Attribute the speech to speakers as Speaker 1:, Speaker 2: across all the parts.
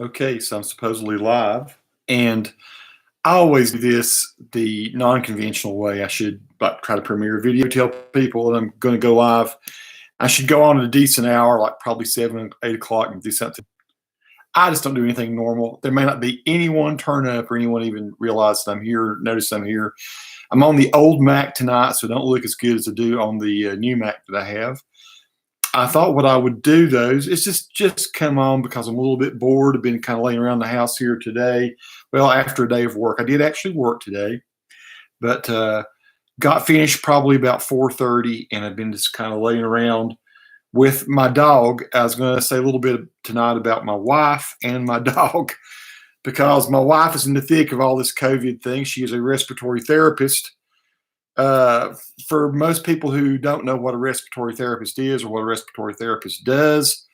Speaker 1: Okay, so I'm supposedly live, and I always do this the non-conventional way. I should like try to premiere a video, tell people that I'm going to go live. I should go on at a decent hour, like probably 7, 8 o'clock, and do something. I just don't do anything normal. There may not be anyone turn up or anyone even realize that I'm here, notice I'm here. I'm on the old Mac tonight, so don't look as good as I do on the new Mac that I have. I thought what I would do though is just come on because I'm a little bit bored. I've been kind of laying around the house here today. Well, after a day of work, I did actually work today, but got finished probably about 4:30, and I've been just kind of laying around with my dog. I was going to say a little bit tonight about my wife and my dog because my wife is in the thick of all this COVID thing. She is a respiratory therapist. For most people who don't know what a respiratory therapist is or what a respiratory therapist does,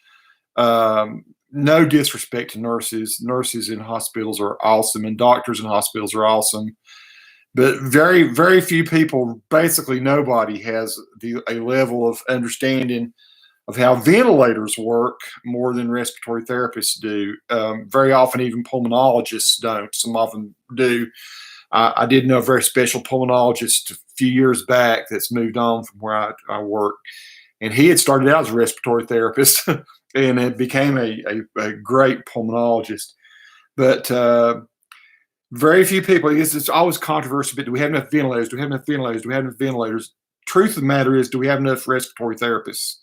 Speaker 1: no disrespect to nurses. Nurses in hospitals are awesome, and doctors in hospitals are awesome. But very, very few people, basically nobody, has a level of understanding of how ventilators work more than respiratory therapists do. Very often, even pulmonologists don't. Some of them do. I did know a very special pulmonologist a few years back that's moved on from where I work. And he had started out as a respiratory therapist and it became a great pulmonologist. But very few people, it's always controversial, but do we have enough ventilators? Do we have enough ventilators? Do we have enough ventilators? Truth of the matter is, do we have enough respiratory therapists?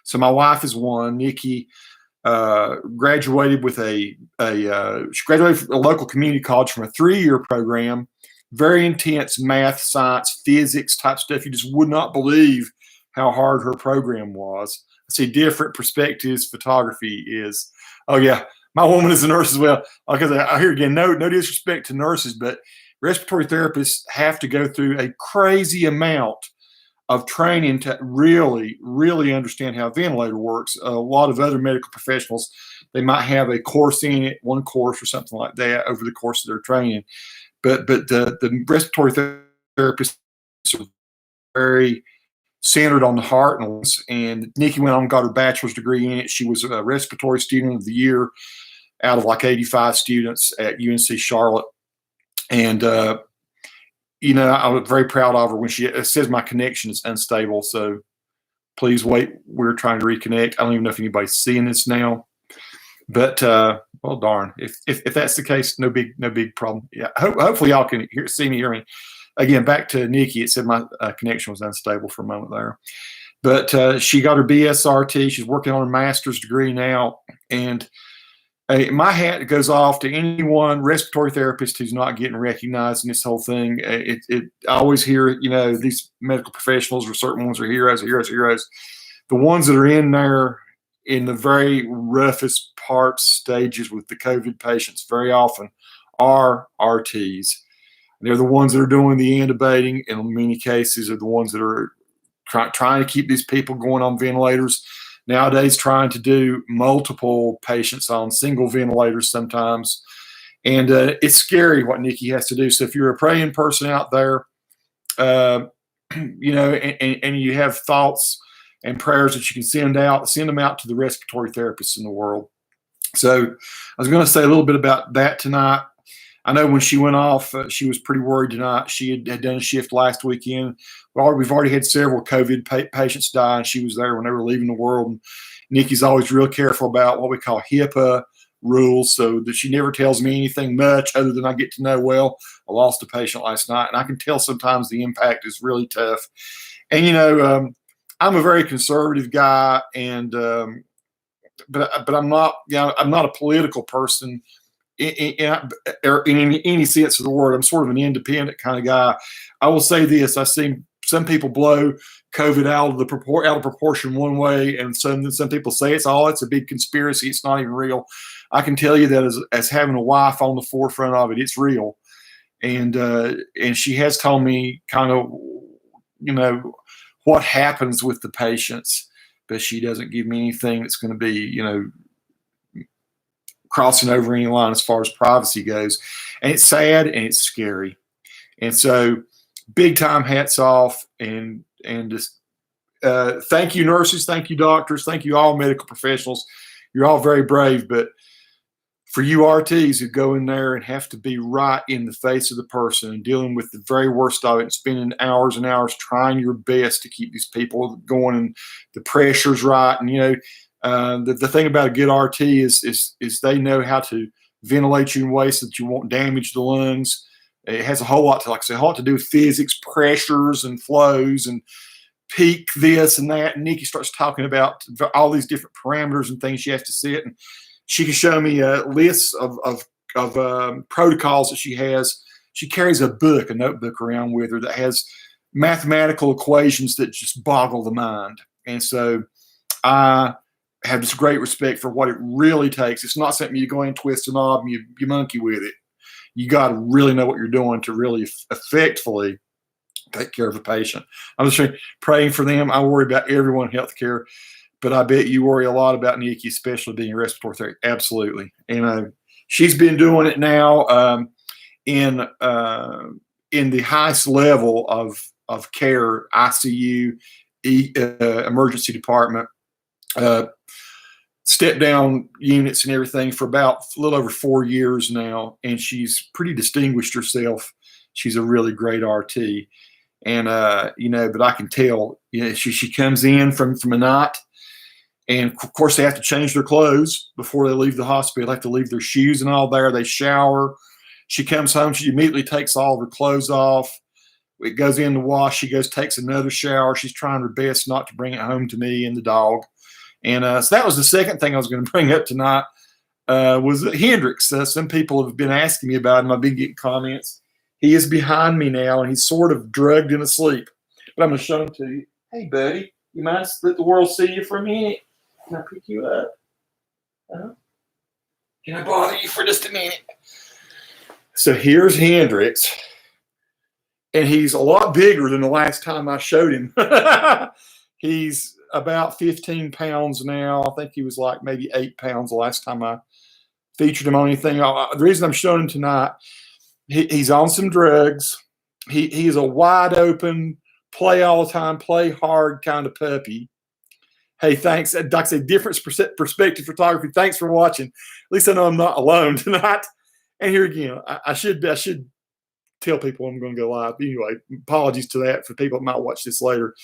Speaker 1: So my wife is one. Nikki graduated with she graduated from a local community college from a 3-year program, very intense math, science, physics type stuff. You just would not believe how hard her program was. I see different perspectives. Photography is, oh yeah, my woman is a nurse as well. Because I hear again, no disrespect to nurses, but respiratory therapists have to go through a crazy amount of training to really, really understand how a ventilator works. A lot of other medical professionals, they might have a course in it, one course or something like that over the course of their training. But the respiratory therapists are very centered on the heart and lungs. And Nikki went on and got her bachelor's degree in it. She was a respiratory student of the year out of like 85 students at UNC Charlotte. And I was very proud of her when it says my connection is unstable. So please wait. We're trying to reconnect. I don't even know if anybody's seeing this now, but well, darn. If that's the case, no big problem. Yeah. Hopefully y'all can see me, hear me. Again, back to Nikki. It said my connection was unstable for a moment there, but she got her BSRT. She's working on her master's degree now, and my hat goes off to anyone respiratory therapist who's not getting recognized in this whole thing. I always hear, these medical professionals or certain ones are heroes. The ones that are in there in the very roughest parts stages with the COVID patients very often are RTs. They're the ones that are doing the intubating, and in many cases are the ones that are trying to keep these people going on ventilators. Nowadays, trying to do multiple patients on single ventilators sometimes. And it's scary what Nikki has to do. So if you're a praying person out there, and you have thoughts and prayers that you can send them out to the respiratory therapists in the world. So I was going to say a little bit about that tonight. I know when she went off, she was pretty worried tonight. She had done a shift last weekend. We've already had several COVID patients die, and she was there when they were leaving the world. And Nikki's always real careful about what we call HIPAA rules, so that she never tells me anything much other than I get to know, well, I lost a patient last night. And I can tell sometimes the impact is really tough. And, I'm a very conservative guy, and but I'm not, I'm not a political person in any sense of the word. I'm sort of an independent kind of guy. I will say this: I've seen some people blow COVID out of proportion one way, and some people say it's a big conspiracy. It's not even real. I can tell you that as having a wife on the forefront of it, it's real. And she has told me kind of, what happens with the patients, but she doesn't give me anything that's going to be, crossing over any line as far as privacy goes. And it's sad and it's scary. And so big time hats off, and just thank you, nurses, thank you, doctors, thank you, all medical professionals. You're all very brave, but for you RTs who go in there and have to be right in the face of the person and dealing with the very worst of it and spending hours and hours trying your best to keep these people going and the pressure's right. And, the thing about a good RT is they know how to ventilate you in ways so that you won't damage the lungs. It has a whole lot to, like I say, a whole lot to do with physics, pressures and flows and peak this and that. And Nikki starts talking about all these different parameters and things she has to sit. And she can show me lists of protocols that she has. She carries a notebook around with her that has mathematical equations that just boggle the mind. And so I have this great respect for what it really takes. It's not something you go in and twist a knob and you monkey with it. You got to really know what you're doing to really effectively take care of a patient. I'm just praying for them. I worry about everyone in healthcare, but I bet you worry a lot about Nikki, especially being a respiratory therapist. Absolutely. And she's been doing it now in the highest level of care, ICU, emergency department, step down units and everything for about a little over 4 years now. And she's pretty distinguished herself. She's a really great RT. And, but I can tell, she comes in from a night, and of course they have to change their clothes before they leave the hospital. They have to leave their shoes and all there. They shower. She comes home. She immediately takes all of her clothes off. It goes in the wash. She goes, takes another shower. She's trying her best not to bring it home to me and the dog. And so that was the second thing I was going to bring up tonight, was Hendrix. Some people have been asking me about him. I've been getting comments. He is behind me now, and he's sort of drugged and asleep. But I'm going to show him to you. Hey, buddy, you mind let the world see you for a minute? Can I pick you up? Can I bother you for just a minute? So here's Hendrix, and he's a lot bigger than the last time I showed him. He's about 15 pounds now. I think he was like maybe 8 pounds the last time I featured him on anything. The reason I'm showing him tonight, he's on some drugs. He is a wide open, play all the time, play hard kind of puppy. Hey, thanks. Doc said different perspective photography. Thanks for watching. At least I know I'm not alone tonight. And here again, I should tell people I'm going to go live. Anyway, apologies to that for people that might watch this later.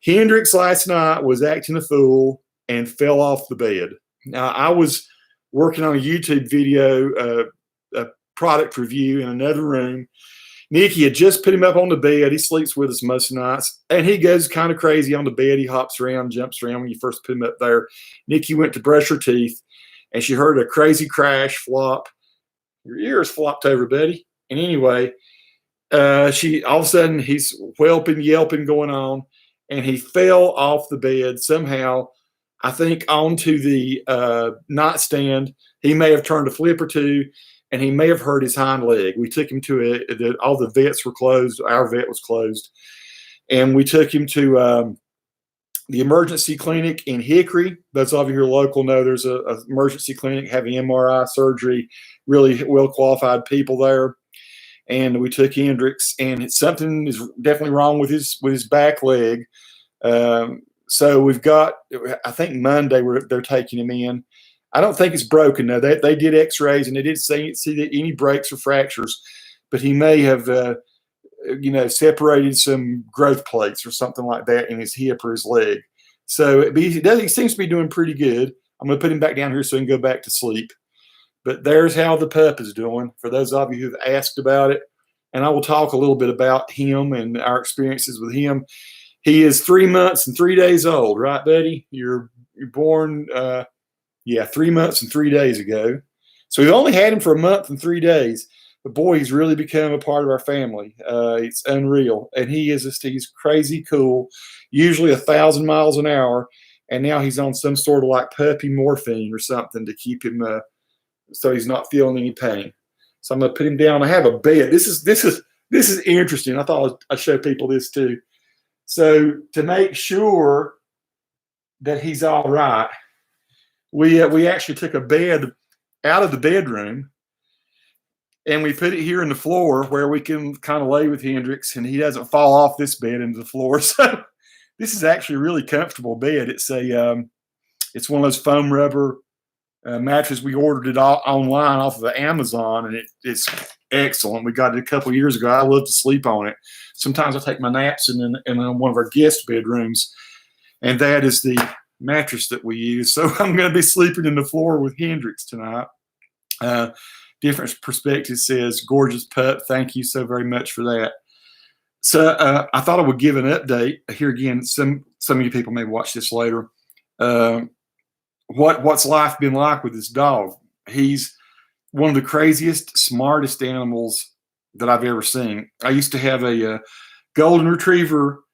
Speaker 1: Hendrix last night was acting a fool and fell off the bed. Now, I was working on a YouTube video, a product review in another room. Nikki had just put him up on the bed. He sleeps with us most nights, and he goes kind of crazy on the bed. He hops around, jumps around when you first put him up there. Nikki went to brush her teeth, and she heard a crazy crash, flop. Your ears flopped over, buddy. And anyway, she all of a sudden he's whelping, yelping going on. And he fell off the bed somehow, I think, onto the nightstand. He may have turned a flip or two, and he may have hurt his hind leg. We took him to all the vets were closed. Our vet was closed. And we took him to the emergency clinic in Hickory. Those of you who are local know there's an emergency clinic having MRI surgery, really well-qualified people there. And we took Hendrix, and something is definitely wrong with his back leg. So we've got, I think Monday they're taking him in. I don't think it's broken though. They did X-rays and they didn't see any breaks or fractures, but he may have, separated some growth plates or something like that in his hip or his leg. So he seems to be doing pretty good. I'm going to put him back down here so he can go back to sleep. But there's how the pup is doing for those of you who've asked about it. And I will talk a little bit about him and our experiences with him. He is 3 months and 3 days old, right, buddy? You're born, 3 months and 3 days ago. So we only had him for a month and 3 days. But boy, he's really become a part of our family. It's unreal. And he's crazy cool, usually 1,000 miles an hour. And now he's on some sort of like puppy morphine or something to keep him so he's not feeling any pain. So I'm going to put him down. I have a bed. This is interesting. I thought I'd show people this too. So to make sure that he's all right, we actually took a bed out of the bedroom and we put it here in the floor where we can kind of lay with Hendrix and he doesn't fall off this bed into the floor. So this is actually a really comfortable bed. It's one of those foam rubber mattress. We ordered it all online off of the Amazon, and it's excellent. We got it a couple of years ago. I love to sleep on it. Sometimes I take my naps in one of our guest bedrooms, and that is the mattress that we use. So I'm going to be sleeping in the floor with Hendrix tonight. Different Perspective says, gorgeous pup. Thank you so very much for that. So I thought I would give an update. Here again, some of you people may watch this later. What's life been like with this dog? He's one of the craziest, smartest animals that I've ever seen. I used to have a golden retriever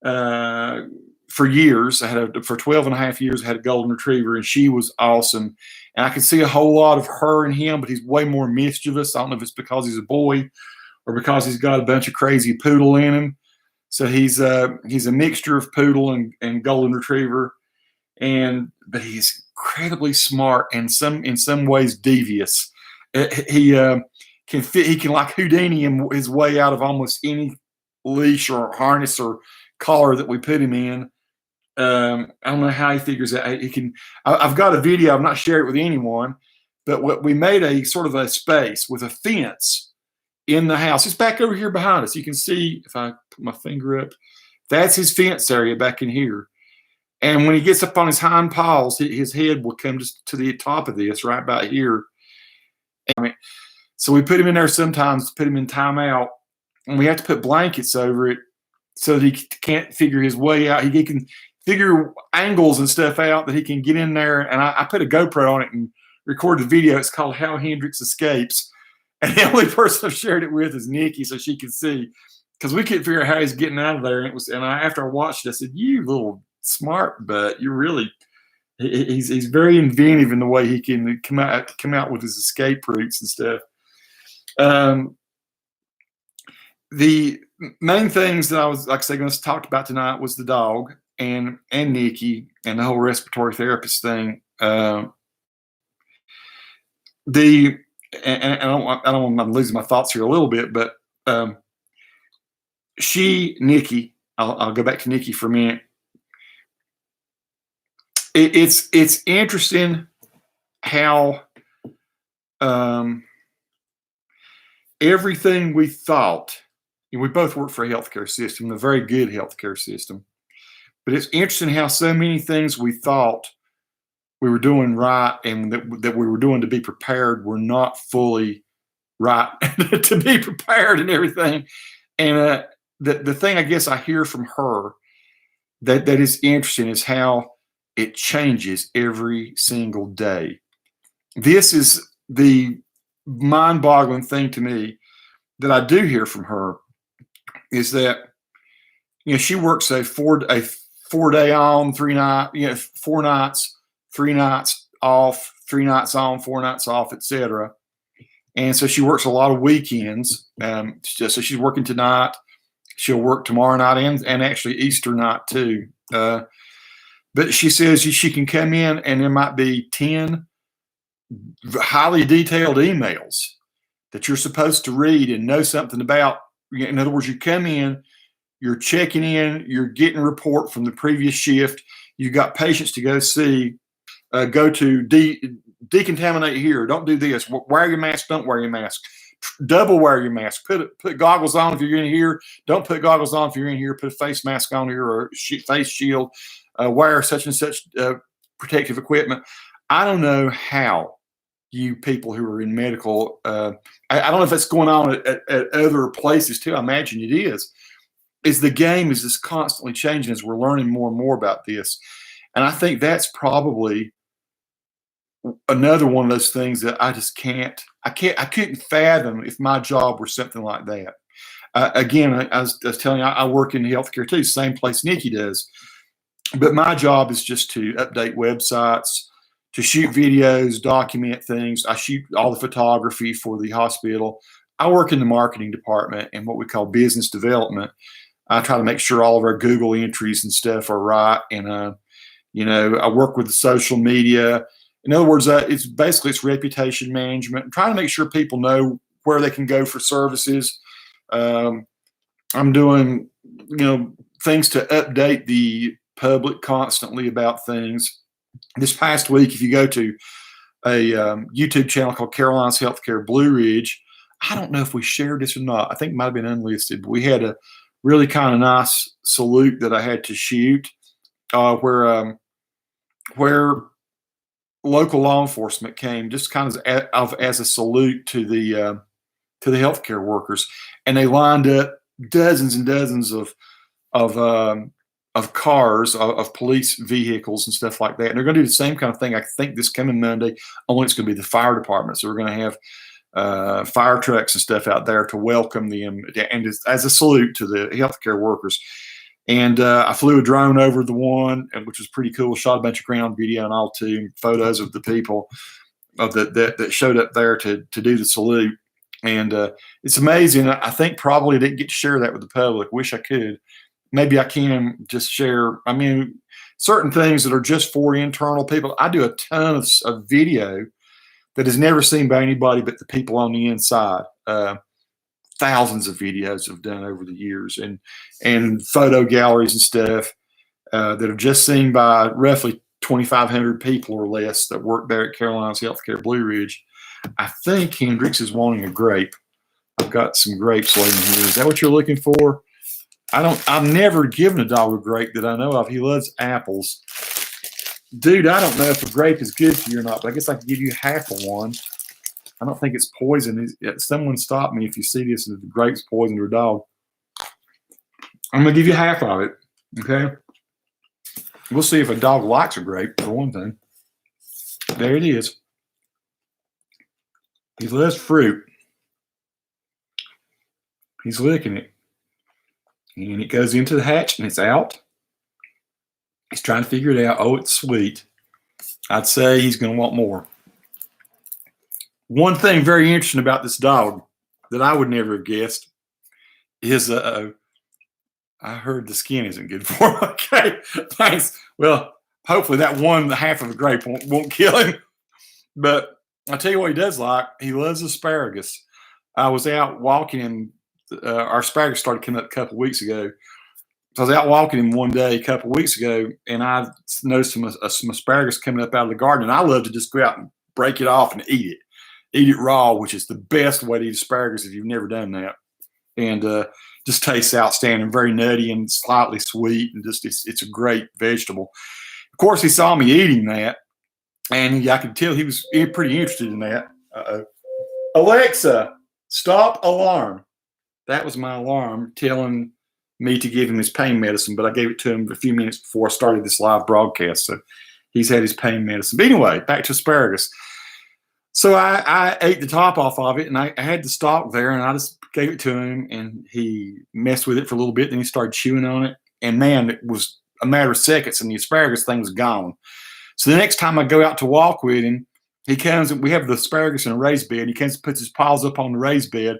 Speaker 1: for years. For 12 and a half years, I had a golden retriever, and she was awesome. And I could see a whole lot of her in him, but he's way more mischievous. I don't know if it's because he's a boy or because he's got a bunch of crazy poodle in him. So he's a mixture of poodle and golden retriever, but he's incredibly smart and in some ways devious. He can like Houdini his way out of almost any leash or harness or collar that we put him in. I don't know how he figures out. He can. I've got a video. I've not shared it with anyone, but we made a sort of a space with a fence in the house. It's back over here behind us. You can see if I put my finger up. That's his fence area back in here. And when he gets up on his hind paws, his head will come just to the top of this, right about here. So we put him in there sometimes to put him in timeout, and we have to put blankets over it so that he can't figure his way out. He can figure angles and stuff out that he can get in there. And I put a GoPro on it and recorded the video. It's called How Hendrix Escapes. And the only person I've shared it with is Nikki, so she can see, because we couldn't figure out how he's getting out of there. And after I watched it, I said, "You little smart butt, you're really." He's very inventive in the way he can come out with his escape routes and stuff. The main things that I was, like I say, going to talk about tonight was the dog and Nikki and the whole respiratory therapist thing. I I'm losing my thoughts here a little bit, but Nikki, I'll go back to Nikki for a minute. It's interesting how everything we thought, and we both work for a healthcare system, a very good healthcare system, but it's interesting how so many things we thought we were doing right and that we were doing to be prepared were not fully right to be prepared and everything. And the thing I guess I hear from her that is interesting is how it changes every single day. This is the mind-boggling thing to me that I do hear from her, is that, she works a four day on, 3 night, 4 nights, 3 nights off, 3 nights on, 4 nights off, etc. And so she works a lot of weekends. So she's working tonight. She'll work tomorrow night and actually Easter night too. But she says she can come in and there might be 10 highly detailed emails that you're supposed to read and know something about. In other words, you come in, you're checking in, you're getting a report from the previous shift. You've got patients to go see, go to decontaminate here. Don't do this. Wear your mask. Don't wear your mask. Double wear your mask. Put goggles on if you're in here. Don't put goggles on if you're in here. Put a face mask on here or face shield. Wear such and such protective equipment. I don't know how you people who are in medical, I don't know if that's going on at other places too. I imagine it is the game is just constantly changing as we're learning more and more about this. And I think that's probably another one of those things that I just I couldn't fathom if my job were something like that. Again, I was telling you, I work in healthcare too, same place Nikki does. But my job is just to update websites, to shoot videos, document things. I shoot all the photography for the hospital. I work in the marketing department and what we call business development. I try to make sure all of our Google entries and stuff are right. And, I work with the social media. In other words, it's reputation management. I'm trying to make sure people know where they can go for services. I'm doing, things to update the public constantly about things. This past week, if you go to YouTube channel called Caroline's Healthcare Blue Ridge. I don't know if we shared this or not. I think it might have been unlisted, but we had a really kind of nice salute that I had to shoot where local law enforcement came just kind of as a salute to the healthcare workers, and they lined up dozens and dozens of cars, of police vehicles and stuff like that. And they're going to do the same kind of thing, I think, this coming Monday, only it's going to be the fire department. So we're going to have fire trucks and stuff out there to welcome them and as a salute to the healthcare workers. And I flew a drone over the one, which was pretty cool. Shot a bunch of ground video and all too, photos of the people that showed up there to do the salute. And it's amazing. I think probably I didn't get to share that with the public. Wish I could. Maybe I can just share. I mean, certain things that are just for internal people. I do a ton of video that is never seen by anybody but the people on the inside. Thousands of videos I've done over the years, and photo galleries and stuff that are just seen by roughly 2,500 people or less that work there at Caroline's Healthcare Blue Ridge. I think Hendrix is wanting a grape. I've got some grapes laying here. Is that what you're looking for? I've never given a dog a grape that I know of. He loves apples. Dude, I don't know if a grape is good for you or not, but I guess I can give you half of one. I don't think it's poison. Someone stop me if you see this and the grape's poisoned your dog. I'm going to give you half of it, okay? We'll see if a dog likes a grape, for one thing. There it is. He loves fruit. He's licking it. And it goes into the hatch and it's out. He's trying to figure it out. Oh, it's sweet. I'd say he's going to want more. One thing very interesting about this dog that I would never have guessed is I heard the skin isn't good for him. Okay, thanks. Well, hopefully that one half of the grape won't kill him. But I'll tell you what he does like. He loves asparagus. I was out walking him. Our asparagus started coming up a couple of weeks ago. So I was out walking him one day a couple of weeks ago, and I noticed some asparagus coming up out of the garden. And I love to just go out and break it off and eat it. Eat it raw, which is the best way to eat asparagus if you've never done that. And just tastes outstanding, very nutty and slightly sweet, and just it's a great vegetable. Of course, he saw me eating that, and I could tell he was pretty interested in that. Alexa, stop alarm. That was my alarm telling me to give him his pain medicine, but I gave it to him a few minutes before I started this live broadcast, so he's had his pain medicine. But anyway, back to asparagus. So I ate the top off of it, and I had the stalk there, and I just gave it to him, and he messed with it for a little bit, then he started chewing on it, and man, it was a matter of seconds, and the asparagus thing was gone. So the next time I go out to walk with him, he comes, and we have the asparagus in a raised bed. He comes and puts his paws up on the raised bed.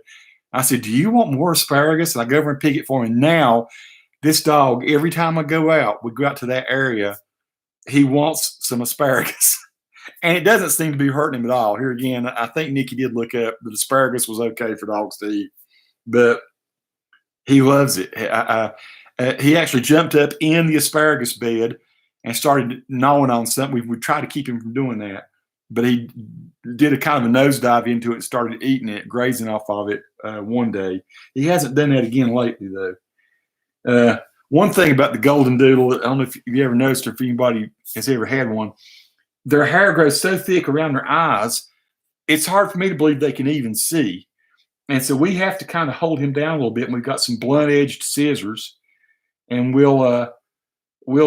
Speaker 1: I said, do you want more asparagus? And I go over and pick it for him. And now, this dog, every time I go out, we go out to that area, he wants some asparagus. And it doesn't seem to be hurting him at all. Here again, I think Nikki did look up that asparagus was okay for dogs to eat. But he loves it. He actually jumped up in the asparagus bed and started gnawing on something. We would try to keep him from doing that. But he did a kind of a nosedive into it and started eating it, grazing off of it one day. He hasn't done that again lately, though. One thing about the Goldendoodle, I don't know if you ever noticed or if anybody has ever had one, their hair grows so thick around their eyes, it's hard for me to believe they can even see. And so we have to kind of hold him down a little bit. And we've got some blunt-edged scissors, and we'll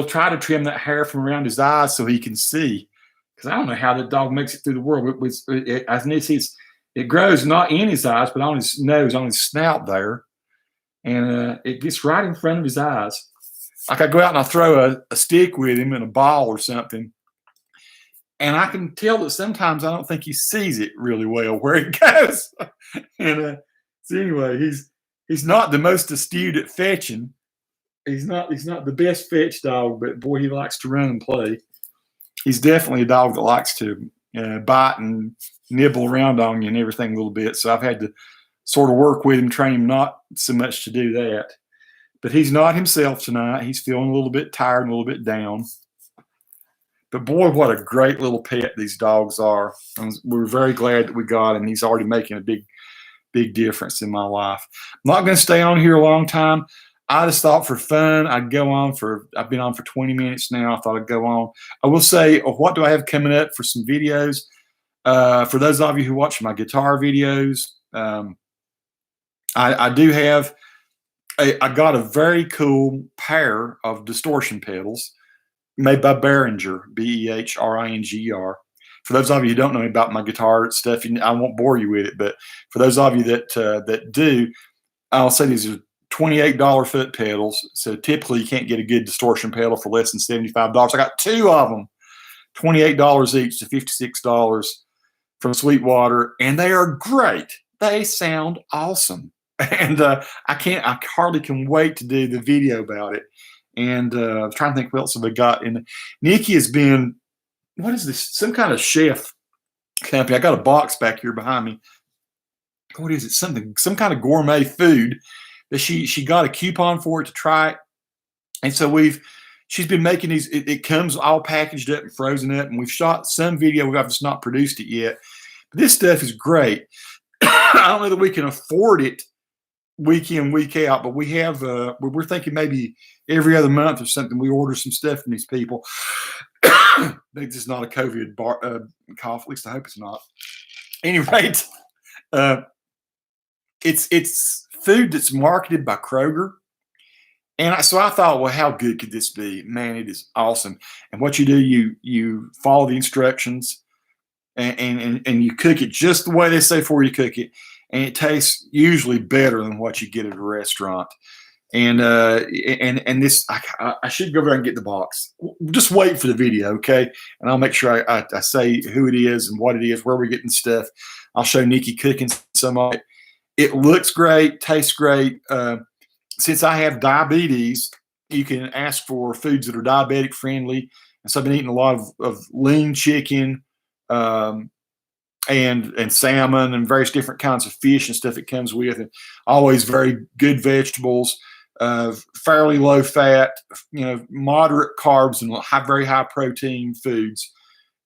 Speaker 1: try to trim that hair from around his eyes so he can see. Because I don't know how that dog makes it through the world. It grows not in his eyes, but on his nose, on his snout there. And it gets right in front of his eyes. Like I go out and I throw a stick with him and a ball or something. And I can tell that sometimes I don't think he sees it really well where it goes. And so anyway, he's not the most astute at fetching. He's not the best fetch dog, but boy, he likes to run and play. He's definitely a dog that likes to bite and nibble around on you and everything a little bit. So I've had to sort of work with him, train him not so much to do that. But he's not himself tonight. He's feeling a little bit tired and a little bit down. But boy, what a great little pet these dogs are. And we're very glad that we got him. He's already making a big difference in my life. I'm not going to stay on here a long time. I just thought for fun, I've been on for 20 minutes now. I thought I'd go on. I will say, what do I have coming up for some videos? For those of you who watch my guitar videos, I do have, I got a very cool pair of distortion pedals made by Behringer, Behringer. For those of you who don't know about my guitar stuff, I won't bore you with it, but for those of you that do, I'll say these are $28 foot pedals. So typically you can't get a good distortion pedal for less than $75. I got two of them, $28 each to $56 from Sweetwater, and they are great. They sound awesome. And I hardly can wait to do the video about it. And I'm trying to think what else have I got. And Nikki has been, what is this? Some kind of chef company. I got a box back here behind me. What is it? Some kind of gourmet food that she got a coupon for it to try it. And so she's been making these, it comes all packaged up and frozen up, and we've shot some video. I've just not produced it yet. But this stuff is great. I don't know that we can afford it week in, week out, but we have, we're thinking maybe every other month or something, we order some stuff from these people. This is not a COVID cough, at least I hope it's not. At any rate, it's food that's marketed by Kroger. And so I thought, well, how good could this be? Man, it is awesome. And what you do, you follow the instructions and you cook it just the way they say before you cook it. And it tastes usually better than what you get at a restaurant. And this, I should go over and get the box. Just wait for the video, okay? And I'll make sure I say who it is and what it is, where we're getting stuff. I'll show Nikki cooking some of it. It looks great, tastes great. Since I have diabetes, you can ask for foods that are diabetic friendly. And so I've been eating a lot of lean chicken, and salmon and various different kinds of fish and stuff it comes with, and always very good vegetables, fairly low fat, moderate carbs and very high protein foods.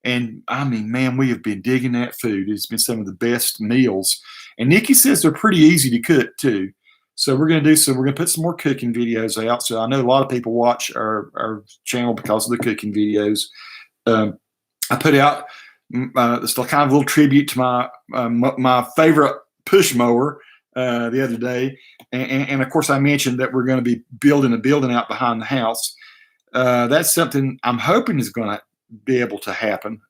Speaker 1: And I mean, man, we have been digging that food. It's been some of the best meals. And Nikki says they're pretty easy to cook too. So we're going to put some more cooking videos out. So I know a lot of people watch our channel because of the cooking videos. I put out it's kind of a little tribute to my favorite push mower the other day, and of course I mentioned that we're going to be building a building out behind the house. That's something I'm hoping is going to be able to happen.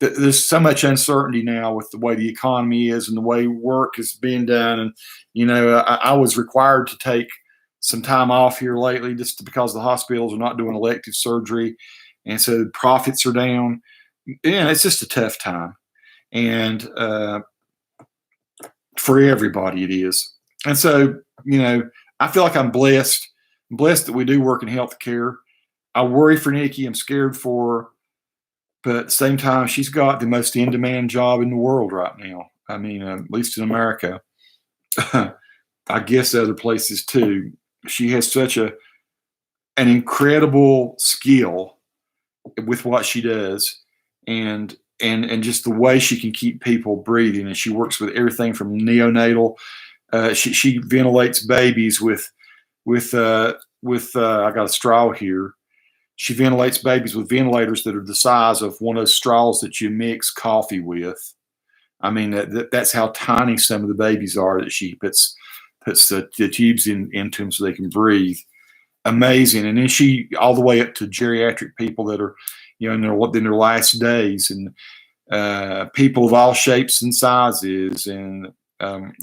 Speaker 1: There's so much uncertainty now with the way the economy is and the way work is being done, and I was required to take some time off here lately just because the hospitals are not doing elective surgery, and so profits are down. Yeah, it's just a tough time, and for everybody it is. And so, I feel like I'm blessed. I'm blessed that we do work in healthcare. I worry for Nikki. I'm scared for her, but at the same time, she's got the most in-demand job in the world right now. I mean, at least in America. I guess other places too. She has such an incredible skill with what she does. And just the way she can keep people breathing, and she works with everything from neonatal. She ventilates babies with I got a straw here. She ventilates babies with ventilators that are the size of one of those straws that you mix coffee with. I mean, that's how tiny some of the babies are that she puts the tubes into them so they can breathe. Amazing. And then she all the way up to geriatric people that are in their last days, and people of all shapes and sizes. And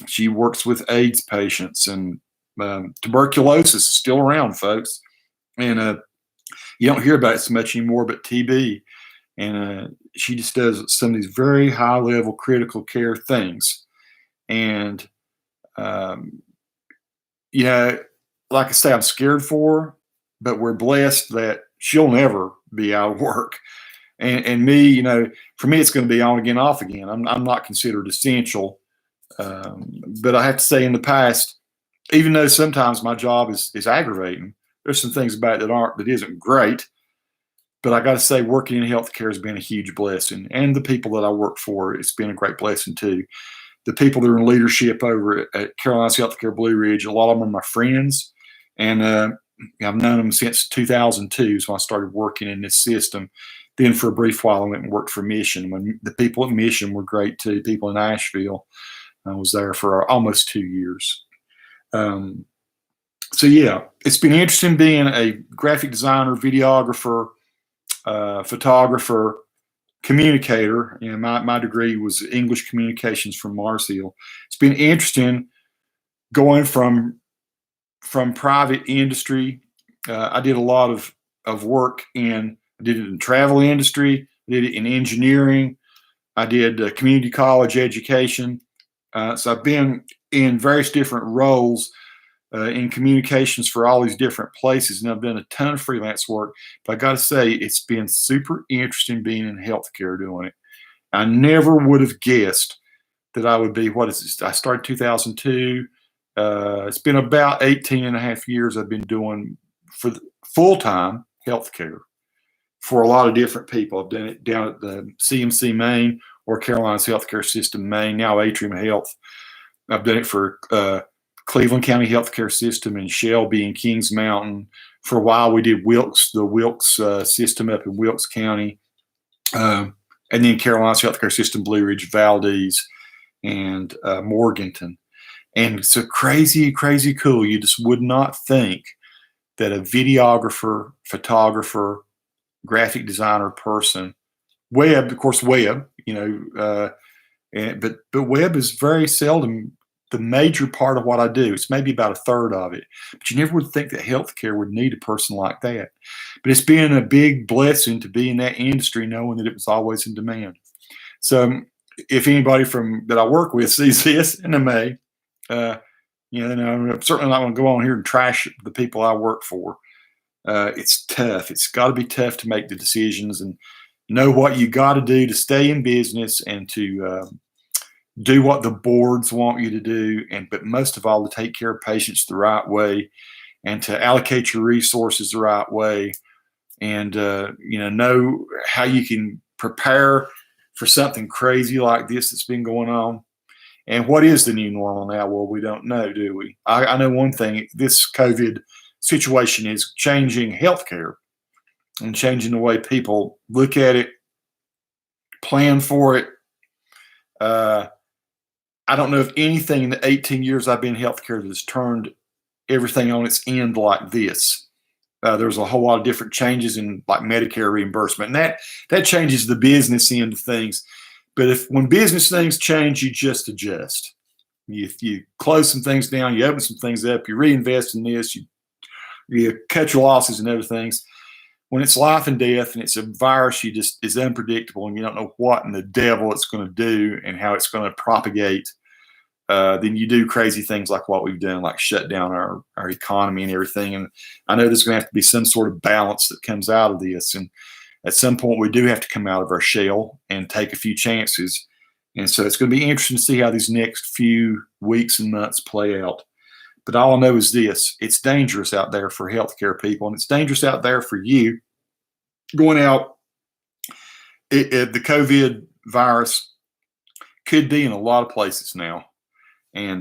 Speaker 1: she works with AIDS patients, and tuberculosis is still around, folks. And you don't hear about it so much anymore, but TB. And she just does some of these very high level critical care things. And, like I say, I'm scared for her, but we're blessed that she'll never be out of work. And me, for me, it's going to be on again, off again. I'm not considered essential. But I have to say, in the past, even though sometimes my job is aggravating, there's some things about it that isn't great. But I got to say, working in healthcare has been a huge blessing, and the people that I work for, it's been a great blessing too. The people that are in leadership over at Carolina's Healthcare Blue Ridge, a lot of them are my friends, and I've known them since 2002, is when I started working in this system. Then for a brief while, I went and worked for Mission. When the people at Mission were great too, people in Asheville. I was there for almost 2 years. So yeah, it's been interesting being a graphic designer, videographer, photographer, communicator. You know, my degree was English communications from Mars Hill. It's been interesting going from private industry. I did a lot of work I did it in travel industry, I did it in engineering, I did community college education. So I've been in various different roles in communications for all these different places, and I've done a ton of freelance work. But I got to say, it's been super interesting being in healthcare doing it. I never would have guessed that I would be, what is this? I started 2002. It's been about 18 and a half years I've been doing for full-time healthcare for a lot of different people. I've done it down at the CMC Maine or Carolina's Healthcare System Maine, now Atrium Health. I've done it for Cleveland County Healthcare System in Shelby and Kings Mountain. For a while, we did the Wilkes system up in Wilkes County. And then Carolina's Healthcare System, Blue Ridge, Valdez, and Morganton. And it's so crazy, crazy cool. You just would not think that a videographer, photographer, graphic designer person, web, of course, web, but web is very seldom the major part of what I do. It's maybe about a third of it. But you never would think that healthcare would need a person like that. But it's been a big blessing to be in that industry, knowing that it was always in demand. So if anybody that I work with sees this, and they may, I'm certainly not going to go on here and trash the people I work for. It's tough. It's got to be tough to make the decisions and know what you got to do to stay in business and to do what the boards want you to do, but most of all, to take care of patients the right way and to allocate your resources the right way, and know how you can prepare for something crazy like this that's been going on. And what is the new normal now? Well, we don't know, do we? I know one thing: this COVID situation is changing healthcare and changing the way people look at it, plan for it. I don't know if anything in the 18 years I've been in healthcare that has turned everything on its end like this. There's a whole lot of different changes in like Medicare reimbursement, and that changes the business end of things. But when business things change, you just adjust. You close some things down, you open some things up, you reinvest in this, you cut your losses and other things. When it's life and death and it's a virus, is unpredictable, and you don't know what in the devil it's going to do and how it's going to propagate. Then you do crazy things like what we've done, like shut down our economy and everything. And I know there's going to have to be some sort of balance that comes out of this. And at some point, we do have to come out of our shell and take a few chances. And so it's going to be interesting to see how these next few weeks and months play out. But all I know is this: it's dangerous out there for healthcare people, and it's dangerous out there for you going out. The COVID virus could be in a lot of places now. And